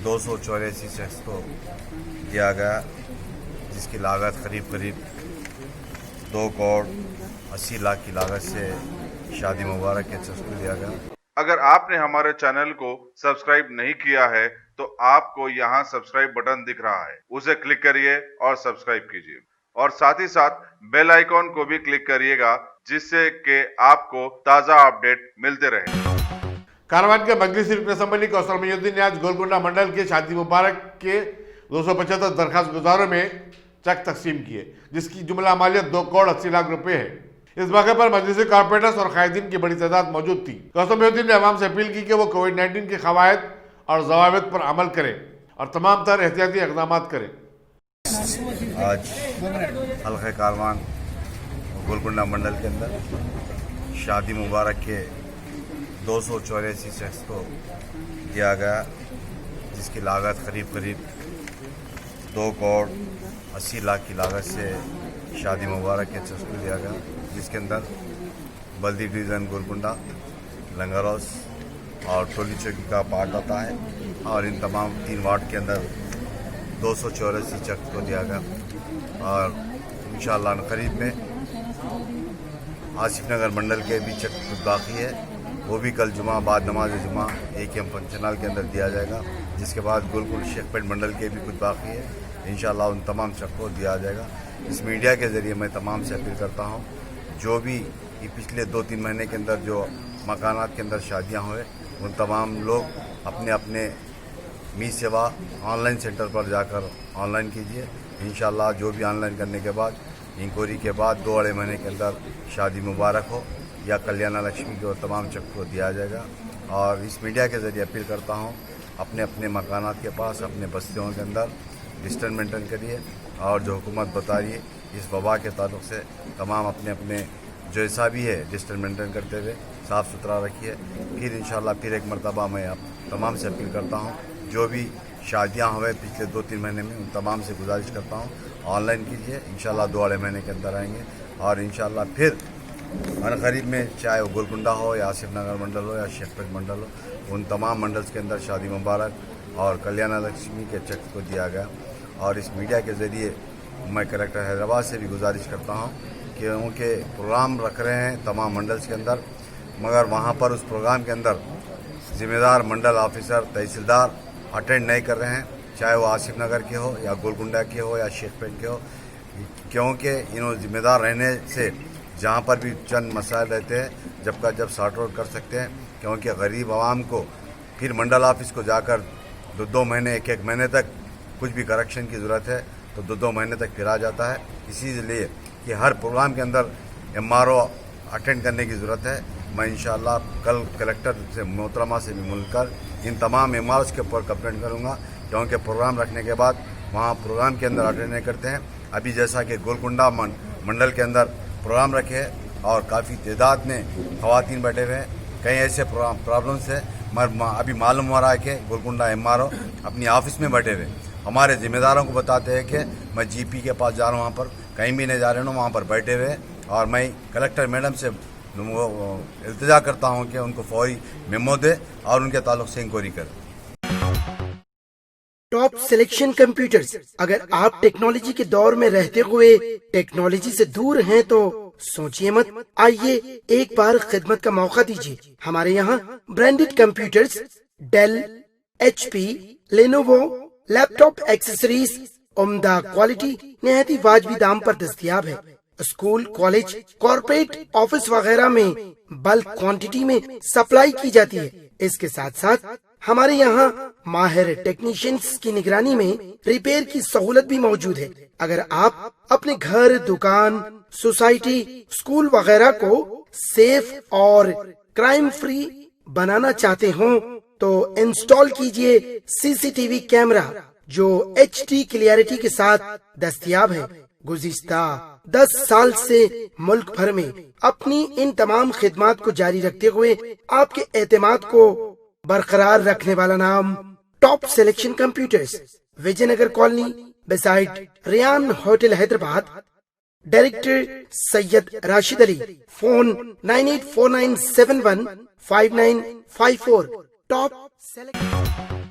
284 शख्स को दिया गया, जिसकी लागत करीब 2 करोड़ 80 लाख की लागत से शादी मुबारक के शख्स को दिया गया। अगर आपने हमारे चैनल को सब्सक्राइब नहीं किया है तो आपको यहाँ सब्सक्राइब बटन दिख रहा है, उसे क्लिक करिए और सब्सक्राइब कीजिए, और साथ ही साथ बेल आइकॉन को भी क्लिक करिएगा, जिससे कि आपको ताज़ा अपडेट मिलते रहे। कारवान के मजलिसी रुकन असम्बली कौसर मोइनुद्दीन ने आज गोलकुंडा मंडल के शादी मुबारक के 275 दरखास्त गुजारों में चेक तकसीम किए, जिसकी जुमला मालियत 2 करोड़ 80 लाख रुपए है। इस मौके पर मजलिसी कारपोरेटर्स और कायदीन की बड़ी तादाद मौजूद थी। कौसर मोइनुद्दीन ने अवाम से अपील की कि वो कोविड-19 के कवायद और ज़वाबित पर अमल करें और तमाम तर एहतियाती इक़दाम करें। आज हल्का कारवान गोलकुंडा मंडल के अंदर शादी मुबारक के 284 शख्स को दिया गया, जिसकी लागत करीब 2 करोड़ 80 लाख की लागत से शादी मुबारक के शख्स को दिया गया, जिसके अंदर बल्दी डिवीज़न गोलकुंडा, लंगर हाउस और टोली चौकी का पार्ट आता है, और इन तमाम 3 वार्ड के अंदर 284 शख्स को दिया गया। और इंशाअल्लाह करीब में आसिफ नगर मंडल के भी चेक कुछ बाकी है, वो भी कल जुमा बाद नमाज जुमा AKM फंक्शन हॉल के अंदर दिया जाएगा। जिसके बाद गोलकुंड शेखपेट मंडल के भी कुछ बाकी है, इंशाअल्लाह उन तमाम चेक को दिया जाएगा। इस मीडिया के ज़रिए मैं तमाम से अपील करता हूँ, जो भी पिछले 2-3 महीने के अंदर जो मकानात के अंदर शादियाँ हुए, उन तमाम लोग अपने अपने मी सेवा ऑनलाइन सेंटर पर जाकर ऑनलाइन कीजिए। इंशाअल्लाह जो भी ऑनलाइन करने के बाद इंक्वायरी के बाद 2 अढ़ाई महीने के अंदर शादी मुबारक हो या कल्याण लक्ष्मी को तमाम चेक को दिया जाएगा। और इस मीडिया के ज़रिए अपील करता हूँ, अपने अपने मकानात के पास अपने बस्तियों के अंदर डिस्टेंस मेंटेन करिए, और जो हुकूमत बता रही है इस वबा के ताल्लुक़ से तमाम अपने अपने जैसा भी है डिस्टेंस मेंटेन करते हुए साफ़ सुथरा रखिए। फिर इंशाअल्लाह फिर एक मरतबा मैं आप तमाम से अपील करता हूँ, जो भी शादियाँ हुए पिछले 2-3 महीने में, उन तमाम से गुजारिश करता हूँ ऑनलाइन कीजिए। इंशाअल्लाह 2 अढ़ाई महीने के अंदर आएंगे, और इंशाअल्लाह फिर हर करीब में, चाहे वो गोलकुंडा हो या आसिफ नगर मंडल हो या शेखपेट मंडल हो, उन तमाम मंडल्स के अंदर शादी मुबारक और कल्याण लक्ष्मी के चेक को दिया गया। और इस मीडिया के ज़रिए मैं कलेक्टर हैदराबाद से भी गुजारिश करता हूँ कि उनके प्रोग्राम रख रहे हैं तमाम मंडल्स के अंदर, मगर वहाँ पर उस प्रोग्राम के अंदर ज़िम्मेदार मंडल ऑफिसर तहसीलदार अटेंड नहीं कर रहे हैं, चाहे वो आसिफ नगर के हो या गोलकुंडा के हो या शेखपेट के हो, क्योंकि इन्होंने ज़िम्मेदार रहने से जहाँ पर भी चंद मसाइल रहते हैं जब सॉर्ट आउट कर सकते हैं, क्योंकि गरीब आवाम को फिर मंडल ऑफिस को जाकर 2-2 महीने 1-1 महीने तक कुछ भी करेक्शन की ज़रूरत है तो 2-2 महीने तक फिरा जाता है। इसीलिए कि हर प्रोग्राम के अंदर MRO अटेंड करने की ज़रूरत है। मैं इंशाअल्लाह कल कलेक्टर से मोहतरमा से भी मिलकर इन तमाम MROs के ऊपर कंप्लेंट करूँगा, क्योंकि प्रोग्राम रखने के बाद वहाँ प्रोग्राम के अंदर अटेंड नहीं करते हैं। अभी जैसा कि गोलकुंडा मंडल के अंदर प्रोग्राम रखे हैं और काफ़ी तादाद में ख़वातीन बैठे हुए हैं, कई ऐसे प्रॉब्लम्स है, मगर अभी मालूम हो रहा है कि गोलकुंडा MRO अपनी ऑफिस में बैठे हुए हमारे ज़िम्मेदारों को बताते हैं कि मैं GP के पास जा रहा हूँ, वहाँ पर कहीं भी नहीं जा रहे हूँ, वहाँ पर बैठे हुए। और मैं कलेक्टर मैडम से इल्तिजा करता हूँ कि उनको फौरी मेमो दे और उनके ताल्लुक से इंक्वायरी करें। Top selection computers. अगर आप टेक्नोलॉजी के दौर में रहते हुए टेक्नोलॉजी से दूर हैं तो सोचिए मत, आइए एक बार खिदमत का मौका दीजिए। हमारे यहाँ branded computers Dell, HP, Lenovo, laptop accessories उम्दा क्वालिटी निहायत ही वाजिबी दाम पर दस्तयाब है। स्कूल, कॉलेज, कॉर्पोरेट, ऑफिस वगैरह में बल्क क्वांटिटी में सप्लाई की जाती है। इसके साथ साथ हमारे यहाँ माहिर टेक्नीशियंस की निगरानी में रिपेयर की सहूलत भी मौजूद है। अगर आप अपने घर, दुकान, सोसाइटी, स्कूल वगैरह को सेफ और क्राइम फ्री बनाना चाहते हो तो इंस्टॉल कीजिए CCTV कैमरा जो HD क्लियरिटी के साथ दस्तयाब है। गुज़िश्ता 10 साल से मुल्क भर में अपनी इन तमाम खिदमात को जारी रखते हुए आपके एतमाद को बरकरार रखने वाला नाम top selection computers, Vijayanagar colony beside Riyan hotel Hyderabad. Director Syed Rashid Ali. Phone 9849715954। Top